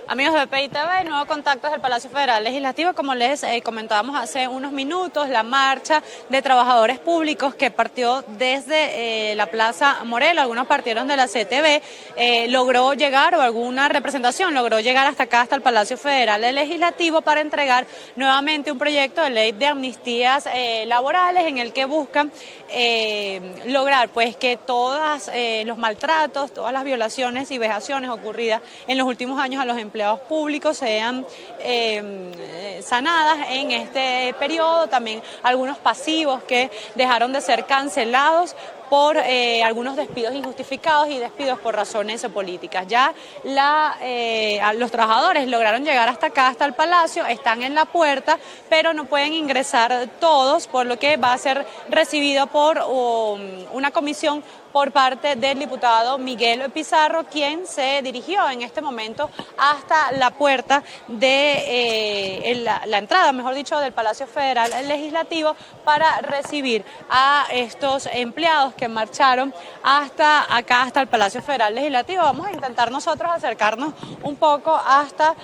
Amigos de PI TV, nuevos contactos del Palacio Federal Legislativo. Como les comentábamos hace unos minutos, la marcha de trabajadores públicos que partió desde la Plaza Morelos, algunos partieron de la CTV, logró llegar, o alguna representación logró llegar hasta acá, hasta el Palacio Federal Legislativo, para entregar nuevamente un proyecto de ley de amnistías laborales en el que buscan lograr pues que todos los maltratos, todas las violaciones y vejaciones ocurridas en los últimos años a los empleados públicos sean sanadas en este periodo. También algunos pasivos que dejaron de ser cancelados por algunos despidos injustificados y despidos por razones políticas. Ya los trabajadores lograron llegar hasta acá, hasta el Palacio, están en la puerta, pero no pueden ingresar todos, por lo que va a ser recibido por una comisión por parte del diputado Miguel Pizarro, quien se dirigió en este momento hasta la puerta de la entrada, mejor dicho, del Palacio Federal Legislativo, para recibir a estos empleados que marcharon hasta acá, hasta el Palacio Federal Legislativo. Vamos a intentar nosotros acercarnos un poco hasta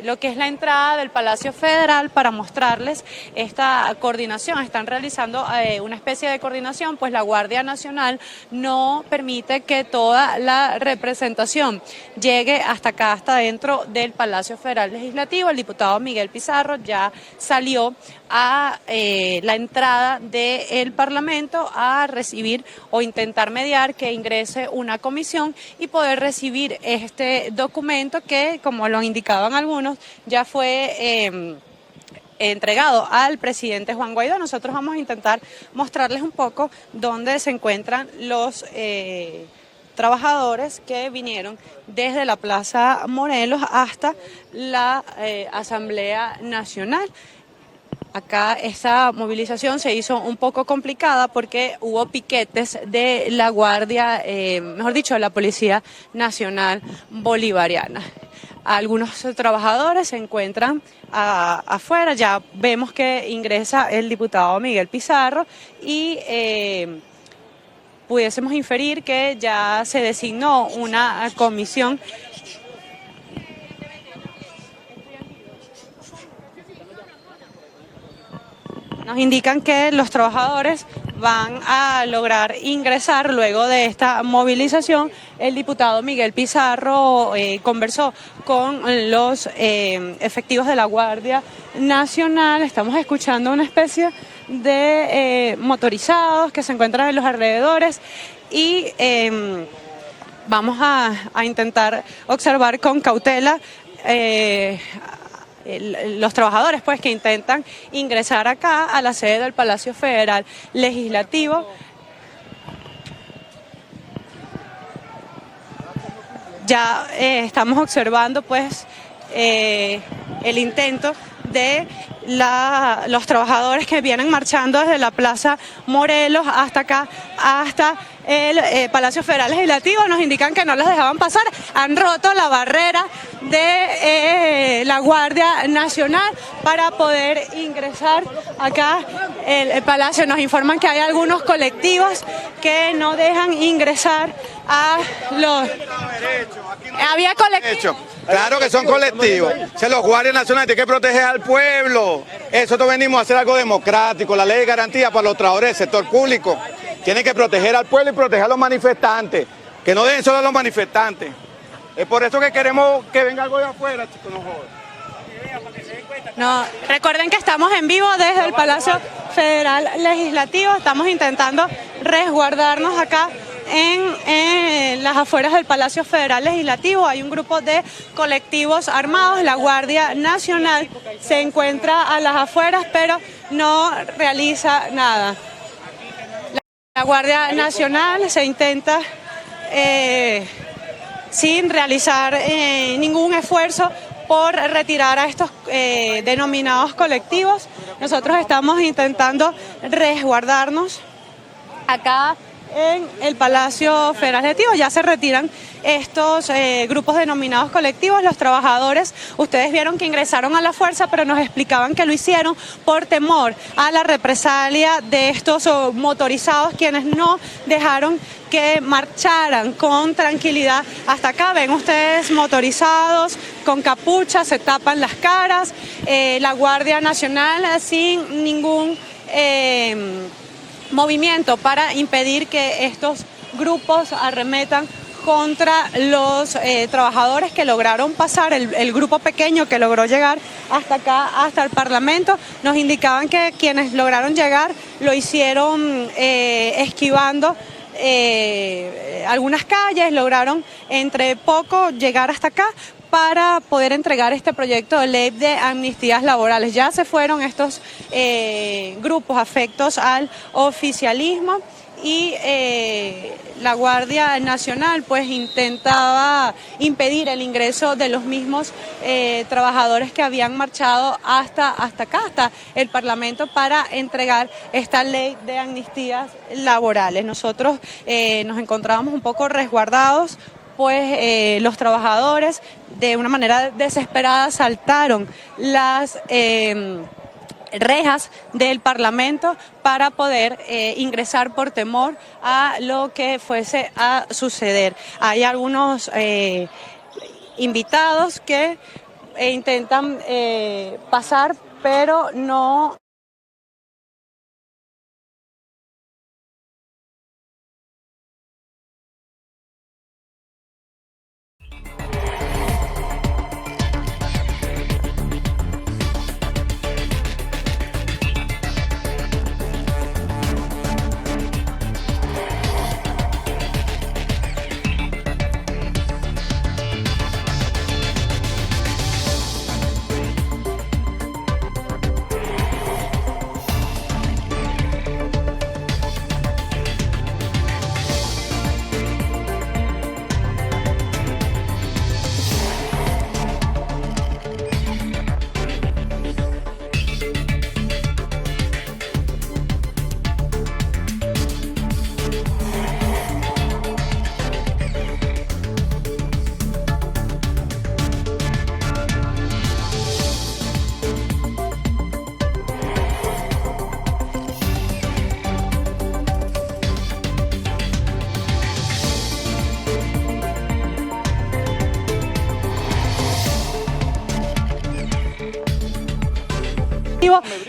lo que es la entrada del Palacio Federal para mostrarles esta coordinación. Están realizando una especie de coordinación, pues la Guardia Nacional no permite que toda la representación llegue hasta acá, hasta dentro del Palacio Federal Legislativo. El diputado Miguel Pizarro ya salió a la entrada del Parlamento a recibir o intentar mediar que ingrese una comisión y poder recibir este documento que, como lo indicaban algunos, ya fue entregado al presidente Juan Guaidó. Nosotros vamos a intentar mostrarles un poco dónde se encuentran los trabajadores que vinieron desde la Plaza Morelos hasta la Asamblea Nacional. Acá esta movilización se hizo un poco complicada porque hubo piquetes de la Guardia, mejor dicho, de la Policía Nacional Bolivariana. Algunos trabajadores se encuentran afuera, ya vemos que ingresa el diputado Miguel Pizarro y pudiésemos inferir que ya se designó una comisión. Nos indican que los trabajadores van a lograr ingresar luego de esta movilización. El diputado Miguel Pizarro conversó con los efectivos de la Guardia Nacional. Estamos escuchando una especie de motorizados que se encuentran en los alrededores y vamos a intentar observar con cautela los trabajadores pues que intentan ingresar acá a la sede del Palacio Federal Legislativo. Ya estamos observando pues el intento de los trabajadores que vienen marchando desde la Plaza Morelos hasta acá, hasta el Palacio Federal Legislativo. Nos indican que no los dejaban pasar, han roto la barrera de la Guardia Nacional para poder ingresar acá el Palacio. Nos informan que hay algunos colectivos que no dejan ingresar a los... Había colectivos. Claro que son colectivos. Los guardias nacionales tienen que proteger al pueblo. Nosotros venimos a hacer algo democrático. La ley de garantía para los trabajadores del sector público tiene que proteger al pueblo y proteger a los manifestantes. Que no dejen solo a los manifestantes. Es por eso que queremos que venga algo de afuera, chicos, no jodan. No, recuerden que estamos en vivo desde el Palacio Federal Legislativo. Estamos intentando resguardarnos acá en las afueras del Palacio Federal Legislativo. Hay un grupo de colectivos armados. La Guardia Nacional se encuentra a las afueras, pero no realiza nada. La Guardia Nacional se intenta sin realizar ningún esfuerzo por retirar a estos denominados colectivos. Nosotros estamos intentando resguardarnos acá en el Palacio Federal Legislativo. Ya se retiran estos grupos denominados colectivos. Los trabajadores, ustedes vieron que ingresaron a la fuerza, pero nos explicaban que lo hicieron por temor a la represalia de estos motorizados, quienes no dejaron que marcharan con tranquilidad hasta acá. Ven ustedes motorizados, con capuchas, se tapan las caras, la Guardia Nacional sin ningún movimiento para impedir que estos grupos arremetan contra los trabajadores que lograron pasar, el grupo pequeño que logró llegar hasta acá, hasta el Parlamento. Nos indicaban que quienes lograron llegar lo hicieron esquivando algunas calles, lograron entre poco llegar hasta acá para poder entregar este proyecto de ley de amnistías laborales. Ya se fueron estos grupos afectos al oficialismo y la Guardia Nacional pues intentaba impedir el ingreso de los mismos trabajadores que habían marchado hasta acá, hasta el Parlamento, para entregar esta ley de amnistías laborales. Nosotros nos encontrábamos un poco resguardados, pues los trabajadores de una manera desesperada saltaron las rejas del Parlamento para poder ingresar por temor a lo que fuese a suceder. Hay algunos invitados que intentan pasar, pero no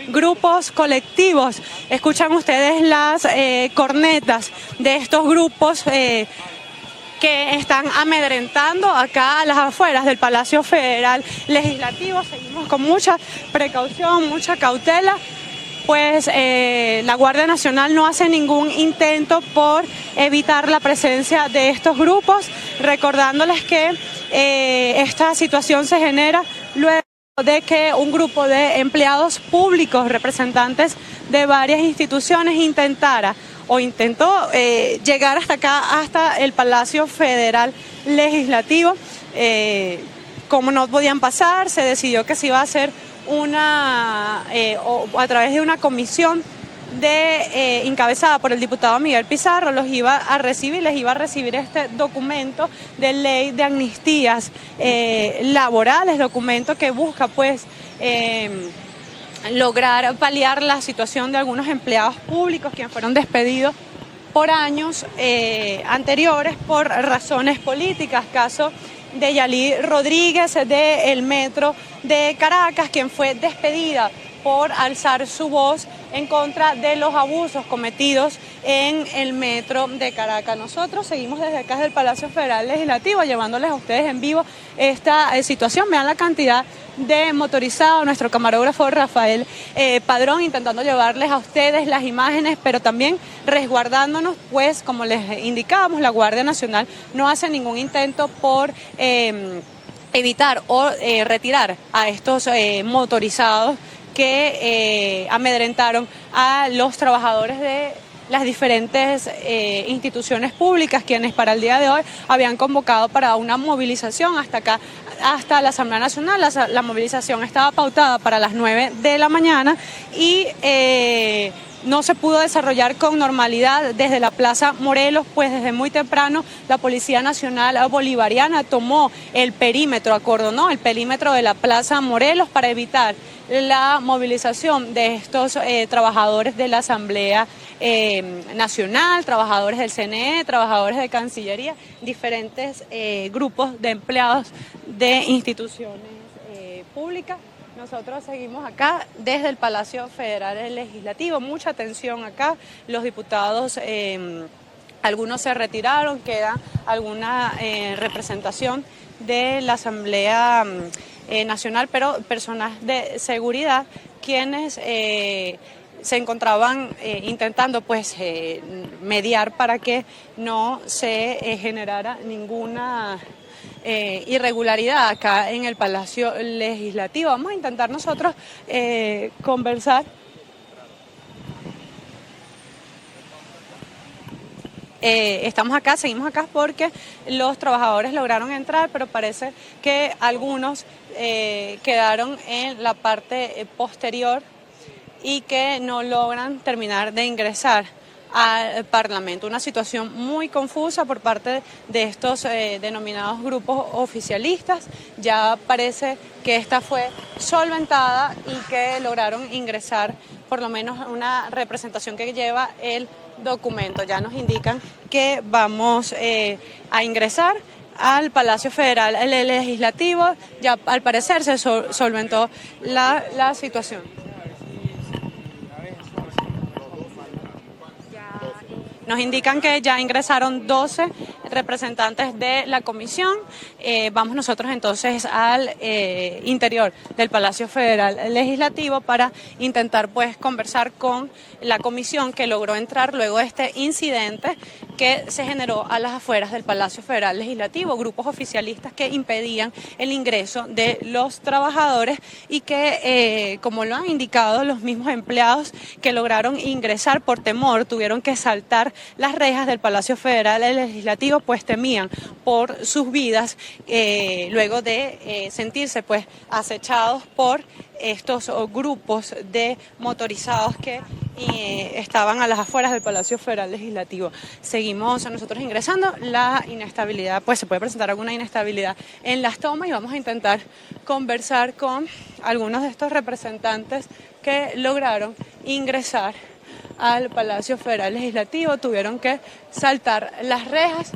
grupos colectivos. Escuchan ustedes las cornetas de estos grupos que están amedrentando acá a las afueras del Palacio Federal Legislativo. Seguimos con mucha precaución, mucha cautela, pues la Guardia Nacional no hace ningún intento por evitar la presencia de estos grupos, recordándoles que esta situación se genera luego de que un grupo de empleados públicos, representantes de varias instituciones, intentó llegar hasta acá, hasta el Palacio Federal Legislativo. Como no podían pasar, se decidió que se iba a hacer a través de una comisión encabezada por el diputado Miguel Pizarro, les iba a recibir este documento de ley de amnistías laborales, documento que busca pues lograr paliar la situación de algunos empleados públicos quienes fueron despedidos por años anteriores por razones políticas. Caso de Yalí Rodríguez del Metro de Caracas, quien fue despedida por alzar su voz en contra de los abusos cometidos en el Metro de Caracas. Nosotros seguimos desde acá del Palacio Federal Legislativo llevándoles a ustedes en vivo esta situación. Vean la cantidad de motorizados, nuestro camarógrafo Rafael Padrón intentando llevarles a ustedes las imágenes, pero también resguardándonos, pues como les indicábamos, la Guardia Nacional no hace ningún intento por evitar o retirar a estos motorizados que amedrentaron a los trabajadores de las diferentes instituciones públicas, quienes para el día de hoy habían convocado para una movilización hasta acá, hasta la Asamblea Nacional. La movilización estaba pautada para las 9 de la mañana y no se pudo desarrollar con normalidad desde la Plaza Morelos, pues desde muy temprano la Policía Nacional Bolivariana tomó el perímetro, acordonó el perímetro de la Plaza Morelos para evitar la movilización de estos trabajadores de la Asamblea Nacional, trabajadores del CNE, trabajadores de Cancillería, diferentes grupos de empleados de instituciones públicas. Nosotros seguimos acá desde el Palacio Federal Legislativo, mucha atención acá, los diputados, algunos se retiraron, queda alguna representación de la Asamblea Nacional, pero personas de seguridad quienes se encontraban intentando pues mediar para que no se generara ninguna irregularidad acá en el Palacio Legislativo. Vamos a intentar nosotros conversar. Estamos acá, seguimos acá porque los trabajadores lograron entrar, pero parece que algunos quedaron en la parte posterior y que no logran terminar de ingresar al Parlamento. Una situación muy confusa por parte de estos denominados grupos oficialistas. Ya parece que esta fue solventada y que lograron ingresar por lo menos una representación que lleva el documento. Ya nos indican que vamos a ingresar al Palacio Federal Legislativo. Ya al parecer se solventó la situación. Nos indican que ya ingresaron 12 representantes de la comisión. Vamos nosotros entonces al interior del Palacio Federal Legislativo para intentar pues conversar con la comisión que logró entrar luego de este incidente que se generó a las afueras del Palacio Federal Legislativo, grupos oficialistas que impedían el ingreso de los trabajadores y que, como lo han indicado los mismos empleados que lograron ingresar por temor, tuvieron que saltar las rejas del Palacio Federal Legislativo, pues temían por sus vidas luego de sentirse pues acechados por estos grupos de motorizados que estaban a las afueras del Palacio Federal Legislativo. Seguimos nosotros ingresando, la inestabilidad, pues se puede presentar alguna inestabilidad en las tomas y vamos a intentar conversar con algunos de estos representantes que lograron ingresar al Palacio Federal Legislativo, tuvieron que saltar las rejas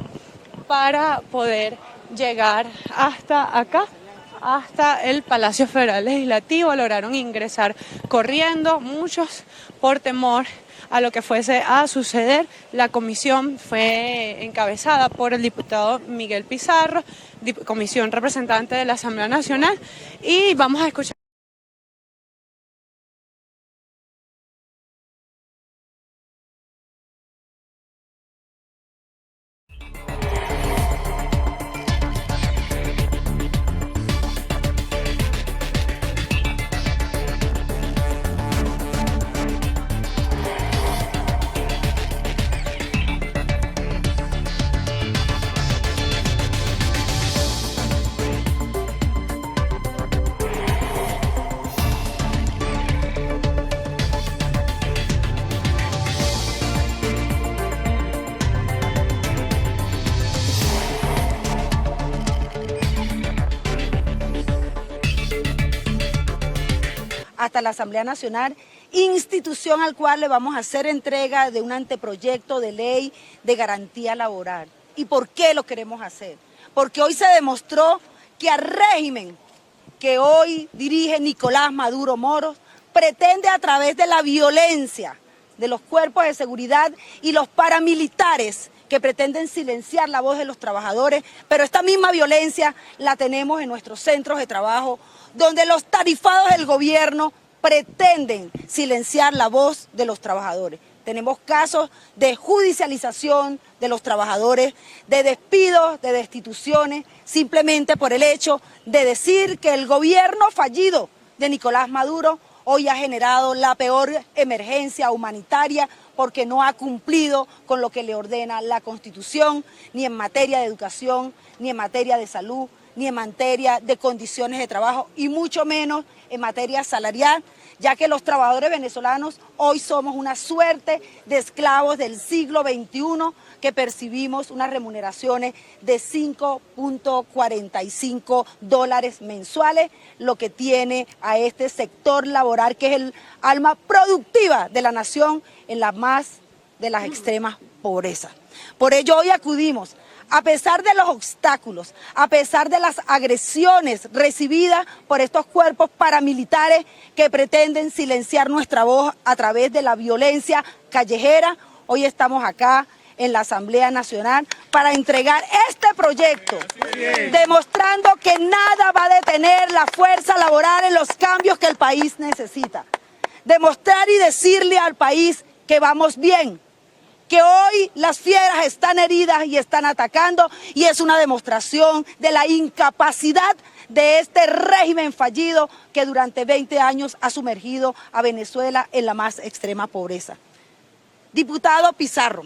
para poder llegar hasta acá, hasta el Palacio Federal Legislativo. Lograron ingresar corriendo, muchos por temor a lo que fuese a suceder. La comisión fue encabezada por el diputado Miguel Pizarro, comisión representante de la Asamblea Nacional, y vamos a escuchar. hasta la Asamblea Nacional, institución al cual le vamos a hacer entrega de un anteproyecto de ley de garantía laboral. ¿Y por qué lo queremos hacer? Porque hoy se demostró que al régimen que hoy dirige Nicolás Maduro Moros pretende a través de la violencia de los cuerpos de seguridad y los paramilitares que pretenden silenciar la voz de los trabajadores, pero esta misma violencia la tenemos en nuestros centros de trabajo, donde los tarifados del gobierno pretenden silenciar la voz de los trabajadores. Tenemos casos de judicialización de los trabajadores, de despidos, de destituciones, simplemente por el hecho de decir que el gobierno fallido de Nicolás Maduro hoy ha generado la peor emergencia humanitaria porque no ha cumplido con lo que le ordena la Constitución, ni en materia de educación, ni en materia de salud, ni en materia de condiciones de trabajo y mucho menos en materia salarial, ya que los trabajadores venezolanos hoy somos una suerte de esclavos del siglo XXI que percibimos unas remuneraciones de $5.45 mensuales, lo que tiene a este sector laboral, que es el alma productiva de la nación, en la más de las extremas pobrezas. Por ello hoy acudimos, a pesar de los obstáculos, a pesar de las agresiones recibidas por estos cuerpos paramilitares que pretenden silenciar nuestra voz a través de la violencia callejera, hoy estamos acá en la Asamblea Nacional para entregar este proyecto, demostrando que nada va a detener la fuerza laboral en los cambios que el país necesita. Demostrar y decirle al país que vamos bien, que hoy las fieras están heridas y están atacando, y es una demostración de la incapacidad de este régimen fallido que durante 20 años ha sumergido a Venezuela en la más extrema pobreza. Diputado Pizarro,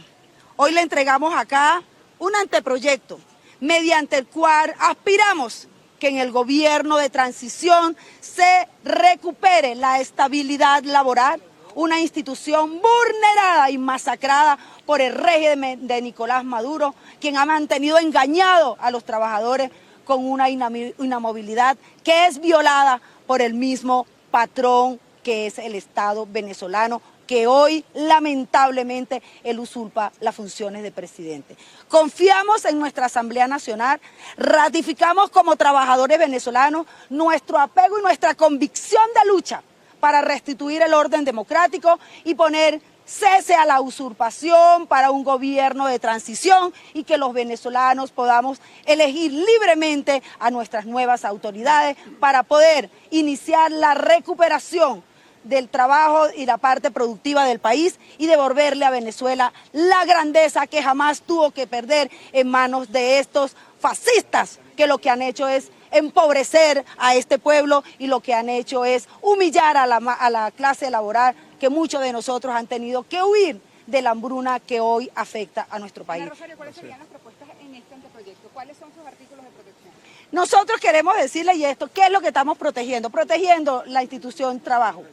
hoy le entregamos acá un anteproyecto mediante el cual aspiramos que en el gobierno de transición se recupere la estabilidad laboral, una institución vulnerada y masacrada por el régimen de Nicolás Maduro, quien ha mantenido engañado a los trabajadores con una inamovilidad que es violada por el mismo patrón que es el Estado venezolano, que hoy lamentablemente él usurpa las funciones de presidente. Confiamos en nuestra Asamblea Nacional, ratificamos como trabajadores venezolanos nuestro apego y nuestra convicción de lucha para restituir el orden democrático y poner cese a la usurpación para un gobierno de transición, y que los venezolanos podamos elegir libremente a nuestras nuevas autoridades para poder iniciar la recuperación del trabajo y la parte productiva del país y devolverle a Venezuela la grandeza que jamás tuvo que perder en manos de estos fascistas, que lo que han hecho es empobrecer a este pueblo y lo que han hecho es humillar a la clase laboral, que muchos de nosotros han tenido que huir de la hambruna que hoy afecta a nuestro país. Rosario, ¿cuáles serían las propuestas en este anteproyecto? ¿Cuáles son sus artículos de protección? Nosotros queremos decirle, y esto, ¿qué es lo que estamos protegiendo? Protegiendo la institución trabajo.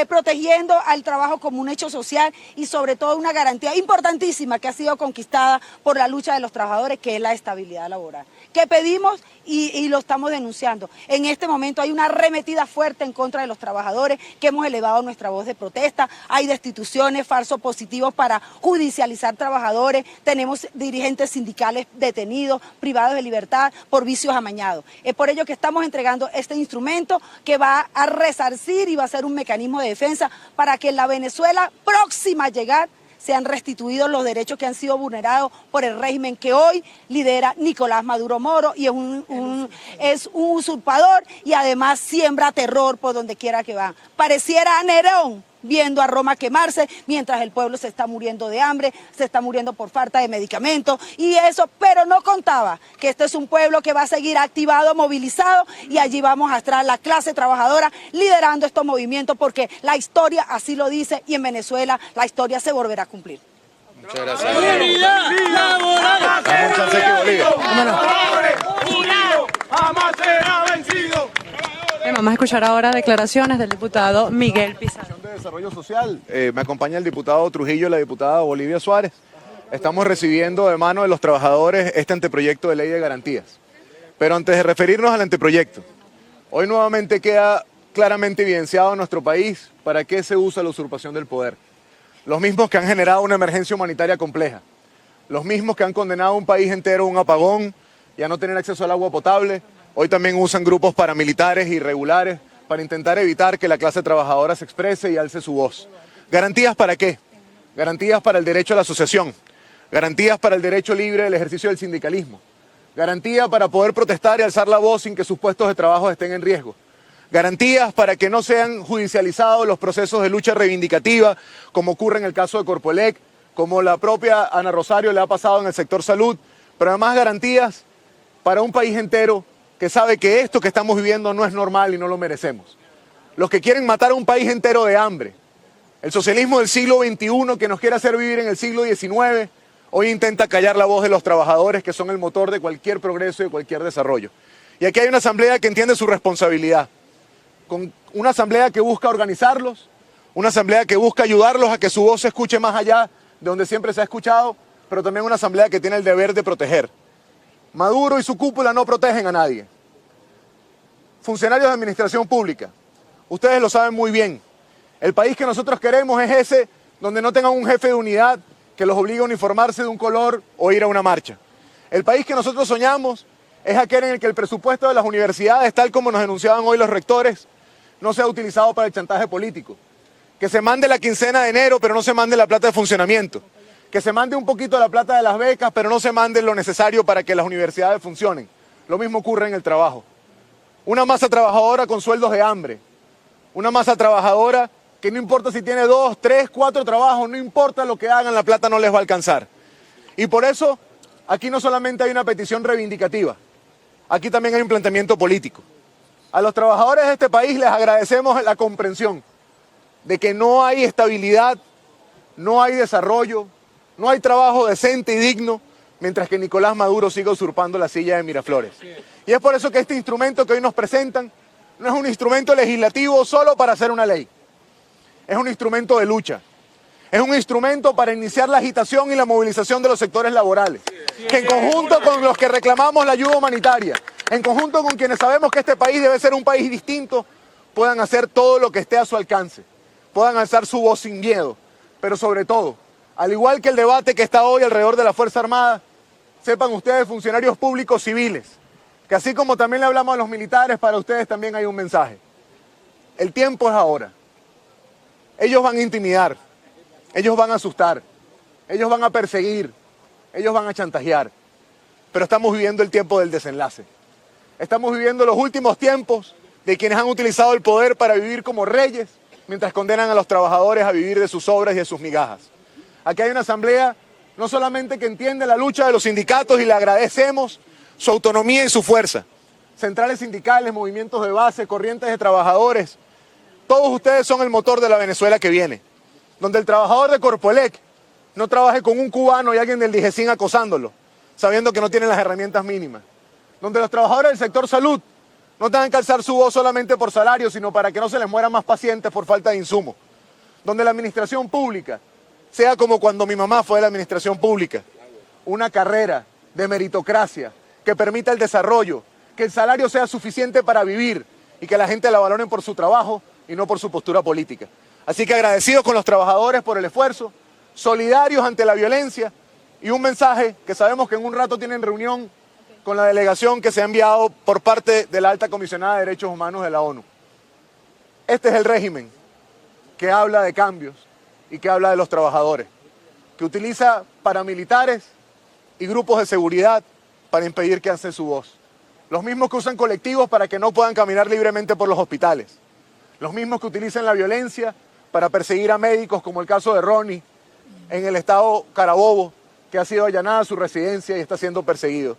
Protegiendo al trabajo como un hecho social y sobre todo una garantía importantísima que ha sido conquistada por la lucha de los trabajadores, que es la estabilidad laboral, que pedimos y lo estamos denunciando. En este momento hay una arremetida fuerte en contra de los trabajadores, que hemos elevado nuestra voz de protesta. Hay destituciones, falsos positivos para judicializar trabajadores, tenemos dirigentes sindicales detenidos, privados de libertad por vicios amañados. Es por ello que estamos entregando este instrumento que va a resarcir y va a ser un mecanismo de defensa para que en la Venezuela próxima a llegar sean restituidos los derechos que han sido vulnerados por el régimen que hoy lidera Nicolás Maduro Moro, y es un usurpador, y además siembra terror por donde quiera que va. Pareciera a Nerón viendo a Roma quemarse mientras el pueblo se está muriendo de hambre, se está muriendo por falta de medicamentos y eso, pero no contaba que este es un pueblo que va a seguir activado, movilizado, y allí vamos a estar la clase trabajadora liderando estos movimientos, porque la historia así lo dice, y en Venezuela la historia se volverá a cumplir. Muchas gracias. Jamás será vencido. Vamos a escuchar ahora declaraciones del diputado Miguel Pizarro. De Desarrollo Social. Me acompaña el diputado Trujillo y la diputada Bolivia Suárez. Estamos recibiendo de mano de los trabajadores este anteproyecto de ley de garantías. Pero antes de referirnos al anteproyecto, hoy nuevamente queda claramente evidenciado en nuestro país para qué se usa la usurpación del poder. Los mismos que han generado una emergencia humanitaria compleja, los mismos que han condenado a un país entero a un apagón y a no tener acceso al agua potable, hoy también usan grupos paramilitares irregulares para intentar evitar que la clase trabajadora se exprese y alce su voz. ¿Garantías para qué? Garantías para el derecho a la asociación, garantías para el derecho libre del ejercicio del sindicalismo, garantía para poder protestar y alzar la voz sin que sus puestos de trabajo estén en riesgo, garantías para que no sean judicializados los procesos de lucha reivindicativa, como ocurre en el caso de Corpoelec, como la propia Ana Rosario le ha pasado en el sector salud, pero además garantías para un país entero que sabe que esto que estamos viviendo no es normal y no lo merecemos. Los que quieren matar a un país entero de hambre, el socialismo del siglo XXI que nos quiere hacer vivir en el siglo XIX, hoy intenta callar la voz de los trabajadores, que son el motor de cualquier progreso y de cualquier desarrollo. Y aquí hay una asamblea que entiende su responsabilidad, con una asamblea que busca organizarlos, una asamblea que busca ayudarlos a que su voz se escuche más allá de donde siempre se ha escuchado, pero también una asamblea que tiene el deber de proteger. Maduro y su cúpula no protegen a nadie. Funcionarios de administración pública, ustedes lo saben muy bien, el país que nosotros queremos es ese donde no tengan un jefe de unidad que los obligue a uniformarse de un color o ir a una marcha. El país que nosotros soñamos es aquel en el que el presupuesto de las universidades, tal como nos denunciaban hoy los rectores, no sea utilizado para el chantaje político. Que se mande la quincena de enero, pero no se mande la plata de funcionamiento. Que se mande un poquito la plata de las becas, pero no se mande lo necesario para que las universidades funcionen. Lo mismo ocurre en el trabajo. Una masa trabajadora con sueldos de hambre. Una masa trabajadora que no importa si tiene 2, 3, 4 trabajos, no importa lo que hagan, la plata no les va a alcanzar. Y por eso, aquí no solamente hay una petición reivindicativa, aquí también hay un planteamiento político. A los trabajadores de este país les agradecemos la comprensión de que no hay estabilidad, no hay desarrollo, no hay trabajo decente y digno, mientras que Nicolás Maduro siga usurpando la silla de Miraflores. Y es por eso que este instrumento que hoy nos presentan no es un instrumento legislativo solo para hacer una ley. Es un instrumento de lucha. Es un instrumento para iniciar la agitación y la movilización de los sectores laborales. Que en conjunto con los que reclamamos la ayuda humanitaria, en conjunto con quienes sabemos que este país debe ser un país distinto, puedan hacer todo lo que esté a su alcance. Puedan alzar su voz sin miedo. Pero sobre todo, al igual que el debate que está hoy alrededor de la Fuerza Armada, sepan ustedes, funcionarios públicos civiles, que así como también le hablamos a los militares, para ustedes también hay un mensaje. El tiempo es ahora. Ellos van a intimidar, ellos van a asustar, ellos van a perseguir, ellos van a chantajear, pero estamos viviendo el tiempo del desenlace. Estamos viviendo los últimos tiempos de quienes han utilizado el poder para vivir como reyes, mientras condenan a los trabajadores a vivir de sus obras y de sus migajas. Aquí hay una asamblea no solamente que entiende la lucha de los sindicatos y le agradecemos su autonomía y su fuerza. Centrales sindicales, movimientos de base, corrientes de trabajadores, todos ustedes son el motor de la Venezuela que viene. Donde el trabajador de Corpoelec no trabaje con un cubano y alguien del DIGESIN acosándolo, sabiendo que no tienen las herramientas mínimas. Donde los trabajadores del sector salud no tengan que alzar su voz solamente por salario, sino para que no se les mueran más pacientes por falta de insumos. Donde la administración pública sea como cuando mi mamá fue de la administración pública, una carrera de meritocracia que permita el desarrollo, que el salario sea suficiente para vivir y que la gente la valoren por su trabajo y no por su postura política. Así que agradecidos con los trabajadores por el esfuerzo, solidarios ante la violencia y un mensaje que sabemos que en un rato tienen reunión con la delegación que se ha enviado por parte de la Alta Comisionada de Derechos Humanos de la ONU. Este es el régimen que habla de cambios y que habla de los trabajadores, que utiliza paramilitares y grupos de seguridad para impedir que alcen su voz. Los mismos que usan colectivos para que no puedan caminar libremente por los hospitales. Los mismos que utilizan la violencia para perseguir a médicos, como el caso de Ronnie, en el estado Carabobo, que ha sido allanada su residencia y está siendo perseguido.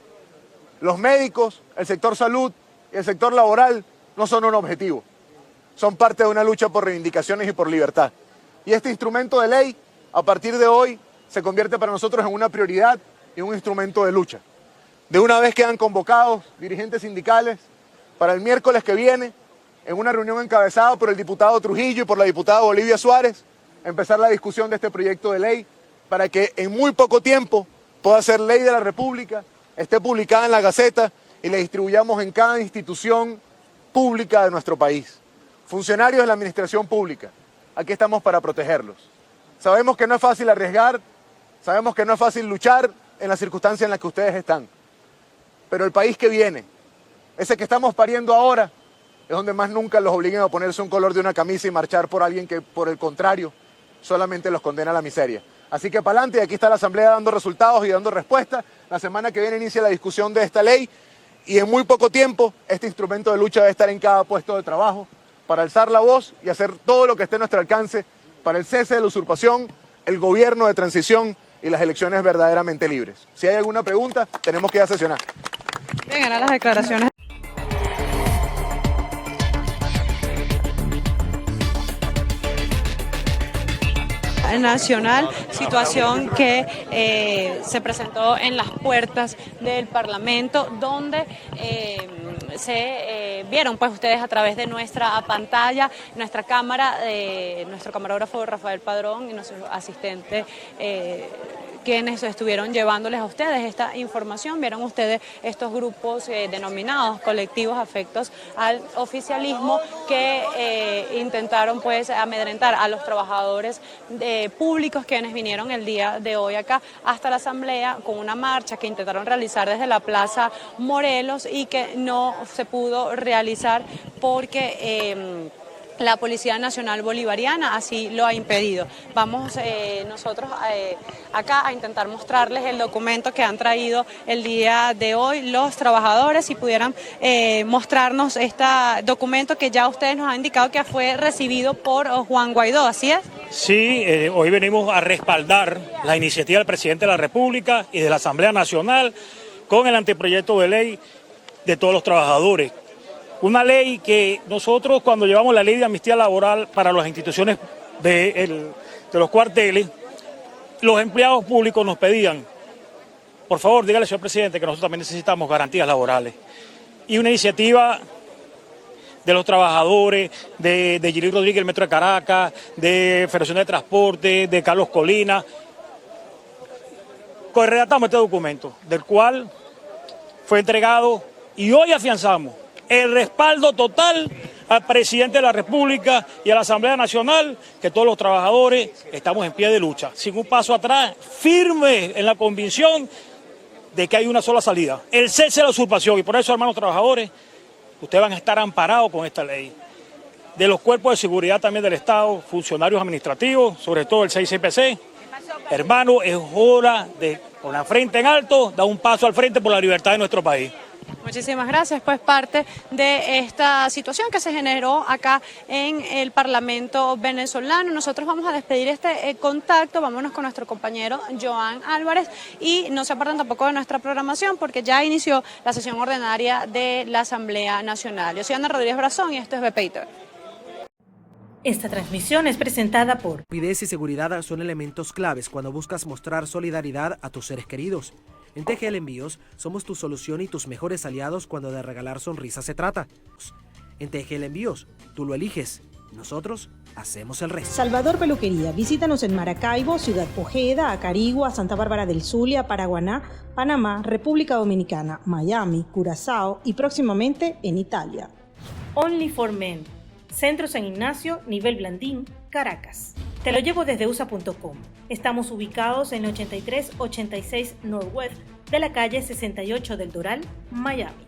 Los médicos, el sector salud y el sector laboral no son un objetivo. Son parte de una lucha por reivindicaciones y por libertad. Y este instrumento de ley, a partir de hoy, se convierte para nosotros en una prioridad y un instrumento de lucha. De una vez quedan convocados dirigentes sindicales para el miércoles que viene, en una reunión encabezada por el diputado Trujillo y por la diputada Bolivia Suárez, empezar la discusión de este proyecto de ley para que en muy poco tiempo pueda ser ley de la República, esté publicada en la Gaceta y la distribuyamos en cada institución pública de nuestro país. Funcionarios de la administración pública, aquí estamos para protegerlos. Sabemos que no es fácil arriesgar, sabemos que no es fácil luchar en las circunstancias en las que ustedes están, pero el país que viene, ese que estamos pariendo ahora, es donde más nunca los obliguen a ponerse un color de una camisa y marchar por alguien que, por el contrario, solamente los condena a la miseria. Así que para adelante, y aquí está la Asamblea dando resultados y dando respuestas. La semana que viene inicia la discusión de esta ley y en muy poco tiempo este instrumento de lucha debe estar en cada puesto de trabajo para alzar la voz y hacer todo lo que esté a nuestro alcance para el cese de la usurpación, el gobierno de transición y las elecciones verdaderamente libres. Si hay alguna pregunta, tenemos que ir a sesionar. Bien, ahora las declaraciones. Nacional, situación que se presentó en las puertas del Parlamento, donde se vieron pues ustedes a través de nuestra pantalla, nuestra cámara, nuestro camarógrafo Rafael Padrón y nuestro asistente, quienes estuvieron llevándoles a ustedes esta información. Vieron ustedes estos grupos denominados colectivos afectos al oficialismo que intentaron pues amedrentar a los trabajadores públicos quienes vinieron el día de hoy acá hasta la Asamblea con una marcha que intentaron realizar desde la Plaza Morelos y que no se pudo realizar porque la Policía Nacional Bolivariana así lo ha impedido. Vamos nosotros acá a intentar mostrarles el documento que han traído el día de hoy los trabajadores, si pudieran mostrarnos este documento que ya ustedes nos han indicado que fue recibido por Juan Guaidó, ¿así es? Sí, hoy venimos a respaldar la iniciativa del presidente de la República y de la Asamblea Nacional con el anteproyecto de ley de todos los trabajadores. Una ley que nosotros cuando llevamos la ley de amnistía laboral para las instituciones de los cuarteles, los empleados públicos nos pedían, por favor, dígale, señor presidente, que nosotros también necesitamos garantías laborales. Y una iniciativa de los trabajadores, de Giri Rodríguez, el Metro de Caracas, de Federación de Transporte, de Carlos Colina, redactamos este documento, del cual fue entregado y hoy afianzamos el respaldo total al presidente de la República y a la Asamblea Nacional, que todos los trabajadores estamos en pie de lucha, sin un paso atrás, firme en la convicción de que hay una sola salida, el cese de la usurpación. Y por eso, hermanos trabajadores, ustedes van a estar amparados con esta ley. De los cuerpos de seguridad también del Estado, funcionarios administrativos, sobre todo el 6CPC, hermano, es hora de, con la frente en alto, dar un paso al frente por la libertad de nuestro país. Muchísimas gracias, pues parte de esta situación que se generó acá en el Parlamento venezolano. Nosotros vamos a despedir este contacto, vámonos con nuestro compañero Joan Álvarez y no se aparten tampoco de nuestra programación porque ya inició la sesión ordinaria de la Asamblea Nacional. Yo soy Ana Rodríguez Brazón y esto es BPI TV. Esta transmisión es presentada por... Rapidez y seguridad son elementos claves cuando buscas mostrar solidaridad a tus seres queridos. En TGL Envíos somos tu solución y tus mejores aliados cuando de regalar sonrisas se trata. En TGL Envíos, tú lo eliges, nosotros hacemos el resto. Salvador Peluquería, visítanos en Maracaibo, Ciudad Ojeda, Acarigua, Santa Bárbara del Zulia, Paraguaná, Panamá, República Dominicana, Miami, Curazao y próximamente en Italia. Only for Men, Centro San Ignacio, Nivel Blandín, Caracas. Te lo llevo desde USA.com. Estamos ubicados en 8386 Northwest de la calle 68 del Doral, Miami.